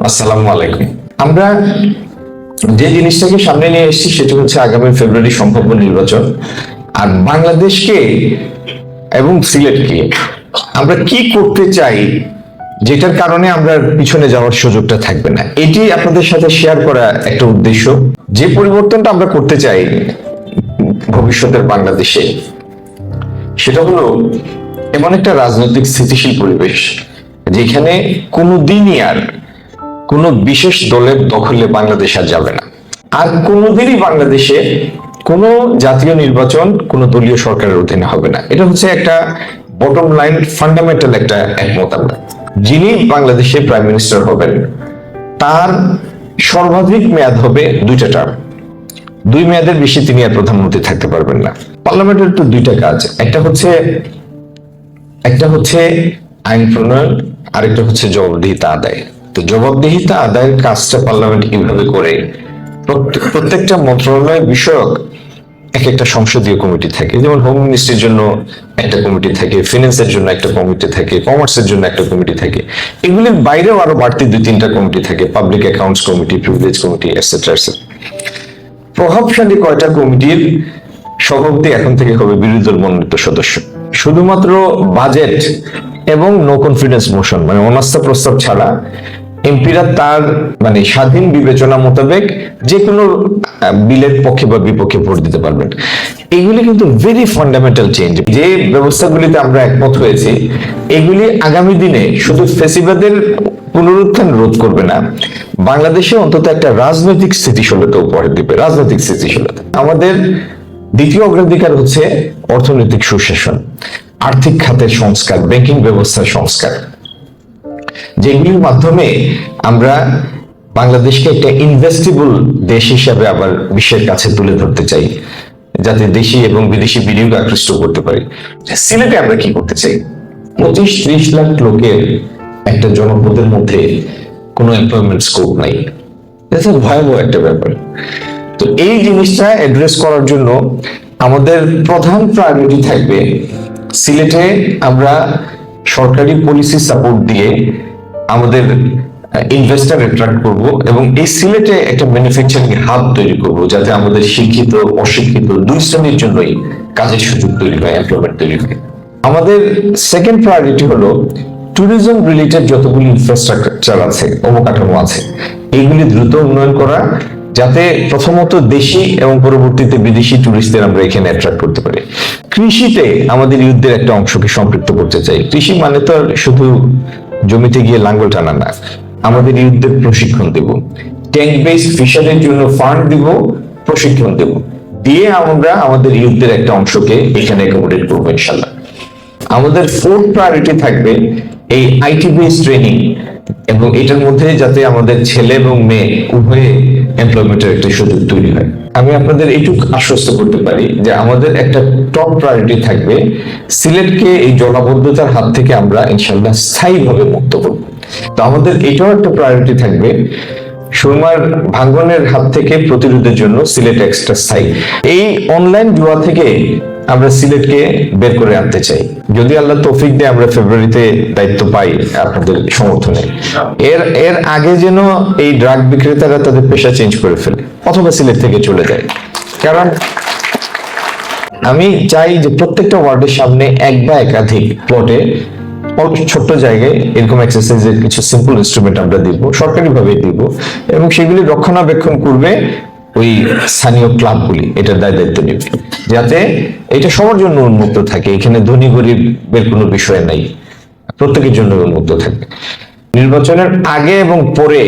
আসসালামু আলাইকুম। আমরা যে জিনিসটাকে সামনে নিয়ে এসেছি সেটা হচ্ছে আগামী ফেব্রুয়ারি সম্ভাব্য নির্বাচন। আর বাংলাদেশকে এবং সিলেটকে আমরা কি করতে চাই, যেটার কারণে আমরা পিছনে যাওয়ার সুযোগটা থাকবে না, এটি আপনাদের সাথে শেয়ার করা একটা উদ্দেশ্য। যে পরিবর্তনটা আমরা করতে চাই ভবিষ্যতের বাংলাদেশে, সেটা হলো এমন একটা রাজনৈতিক স্থিতিশীল পরিবেশ যেখানে কোনোদিনই আর কোনো বিশেষ দলের দখলে বাংলাদেশ আর যাবে না। আর কোনোদিনই বাংলাদেশে কোনো জাতীয় নির্বাচন কোনো দলীয় সরকারের অধীনে হবে না। এটা হচ্ছে একটা বটম লাইন ফান্ডামেন্টাল একটা একমত আমরা। যিনি বাংলাদেশে প্রাইম মিনিস্টার হবেন তার সর্বাধিক মেয়াদ হবে 2টা টার্ম। 2 মেয়াদের বেশি তিনি আর প্রধানমন্ত্রী থাকতে পারবেন না। পার্লামেন্টের তো 2টা কাজ, একটা হচ্ছে আইন প্রণয়ন, আরেকটা হচ্ছে জবাবদিহিতা আদায়। তো জবাবদিহিতা আদায়ের কাজটা পার্লামেন্ট কিভাবে করে, প্রত্যেকটা মন্ত্রণালয় বিষয়ক একটা সংসদীয় কমিটি থাকে। যেমন হোম মিনিস্ট্রির জন্য একটা কমিটি থাকে, ফিনান্সের জন্য একটা কমিটি থাকে, কমার্সের জন্য একটা কমিটি থাকে। এগুলির বাইরেও আরো বাড়তি 2-3টা কমিটি থাকে, public accounts committee, privilege committee, etcetera etcetera. প্রভাবশালী কয়টা কমিটির সভাপতি এখন থেকে হবে বিরোধী দল মনোনীত সদস্য। শুধুমাত্র বাজেট এবং নো কনফিডেন্স মোশন মানে অনাস্থা প্রস্তাব ছাড়া এমপিরা তার স্বাধীন বিবেচনা মোতাবেক যে কোনো বিলের পক্ষে বা বিপক্ষে ভোট দিতে পারবেন। এগুলি কিন্তু ভেরি ফান্ডামেন্টাল চেঞ্জ। যে ব্যবস্থাগুলিতে আমরা একমত হয়েছি এগুলি আগামী দিনে শুধু ফ্যাসিবাদের পুনরুত্থান রোধ করবে না, বাংলাদেশে অন্তত একটা রাজনৈতিক স্থিতিশীলতা উপহার দিবে। রাজনৈতিক স্থিতিশীলতা আমাদের দ্বিতীয় অগ্রাধিকার হচ্ছে অর্থনৈতিক সুশাসন, আর্থিক খাতের সংস্কার, ব্যাংকিং ব্যবস্থার সংস্কার, যেগুলির মাধ্যমে আমরা বাংলাদেশকে একটা ইনভেস্টেবল দেশ হিসাবে আবার বিশ্বের কাছে তুলে ধরতে চাই, যাতে দেশি এবং বিদেশি বিনিয়োগ আকৃষ্ট করতে পারি। সিলেটে আমরা কি করতে চাই? 25-30 লাখ লোকের একটা জনপদের মধ্যে কোনো এমপ্লয়মেন্ট স্কোপ নাই। এটা ভয়াবহ একটা ব্যাপার। তো এই জিনিসটা অ্যাড্রেস করার জন্য আমাদের প্রধান প্রায়োরিটি থাকবে সিলেটে আমরা সরকারি পলিসি সাপোর্ট দিয়ে আমাদের ইনভেস্টর অ্যাট্রাক্ট করব এবং এই সিলেটে একটা ম্যানুফ্যাকচারিং হাব তৈরি করব, যাতে আমাদের শিক্ষিত অশিক্ষিত 2 শ্রেণীর জন্যই কাজের সুযোগ তৈরি হয়, এমপ্লয়মেন্ট তৈরি হয়। আমাদের সেকেন্ড প্রায়োরিটি হলো ট্যুরিজম রিলেটেড যতগুলি ইনফ্রাস্ট্রাকচার আছে, অবকাঠামো আছে, এইগুলি দ্রুত উন্নয়ন করা, যাতে প্রথমত দেশি এবং পরবর্তীতে বিদেশি টুরিস্টদের আমরা এখানে অ্যাট্রাক্ট করতে পারি। কৃষিতে আমাদের ইউথদের একটা অংশকে সম্পৃক্ত করতে চাই। কৃষি মানে তো শুধু জমিতে গিয়ে লাঙ্গল টানা না, আমাদের ইউথদের প্রশিক্ষণ দেব, ট্যাঙ্ক বেসড ফিশারির জন্য ফান্ড দিব, প্রশিক্ষণ দেব, দিয়ে আমরা আমাদের ইউথদের একটা অংশকে এখানে অ্যাকোমোডেট করবো ইনশাল্লাহ। আমাদের ফোর্থ প্রায়োরিটি থাকবে এই আইটি বেসড ট্রেনিং, এবং এটার মধ্যে যাতে আমাদের ছেলে এবং মেয়ে উভয়ে এমপ্লয়মেন্টের একটা সুযোগ তৈরি হয়। আমি আপনাদের এইটুকু আশ্বস্ত করতে পারি যে আমাদের একটা টপ প্রায়োরিটি থাকবে সিলেটকে এই জলাবদ্ধতার হাত থেকে আমরা ইনশাল্লাহ স্থায়ীভাবে মুক্ত করব। তো আমাদের এটাও একটা প্রায়োরিটি থাকবে সুরমার ভাঙ্গনের হাত থেকে প্রতিরোধের জন্য সিলেট এক্সট্রা স্থায়ী। এই অনলাইন জুয়া থেকে আমরা সিলেটকে বের করে আনতে চাই। যদি আল্লাহ তৌফিক দিয়ে আমরা ফেব্রুয়ারিতে দায়িত্ব পাই আপনাদের সমর্থনে, এর আগে যেন এই ড্রাগ বিক্রেতারা তাদের পেশা চেঞ্জ করে ফেলে অথবা সিলেট থেকে চলে যায়। কারণ আমি চাই যে প্রত্যেকটা ওয়ার্ডের সামনে এক বা একাধিক প্লটে ছোট্ট জায়গায় এরকম এক্সারসাইজের কিছু সিম্পল ইনস্ট্রুমেন্ট আমরা দিব, সরকারিভাবে দিব, এবং সেগুলি রক্ষণাবেক্ষণ করবে ওই স্থানীয় ক্লাবগুলি। এটার দায়িত্ব নেবে যাতে এটা সবার জন্য উন্মুক্ত থাকে, এখানে ধনী গরিবের কোনো বিষয় নাই, প্রত্যেকের জন্য উন্মুক্ত থাকবে। নির্বাচনের আগে এবং পরে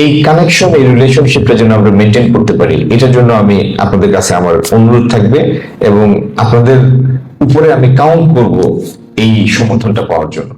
এই কানেকশন, এই রিলেশনশিপটা যেন আমরা মেনটেন করতে পারি, এটার জন্য আমি আপনাদের কাছে আমার অনুরোধ থাকবে এবং আপনাদের উপরে আমি কাউন্ট করব এই সমর্থনটা পাওয়ার জন্য।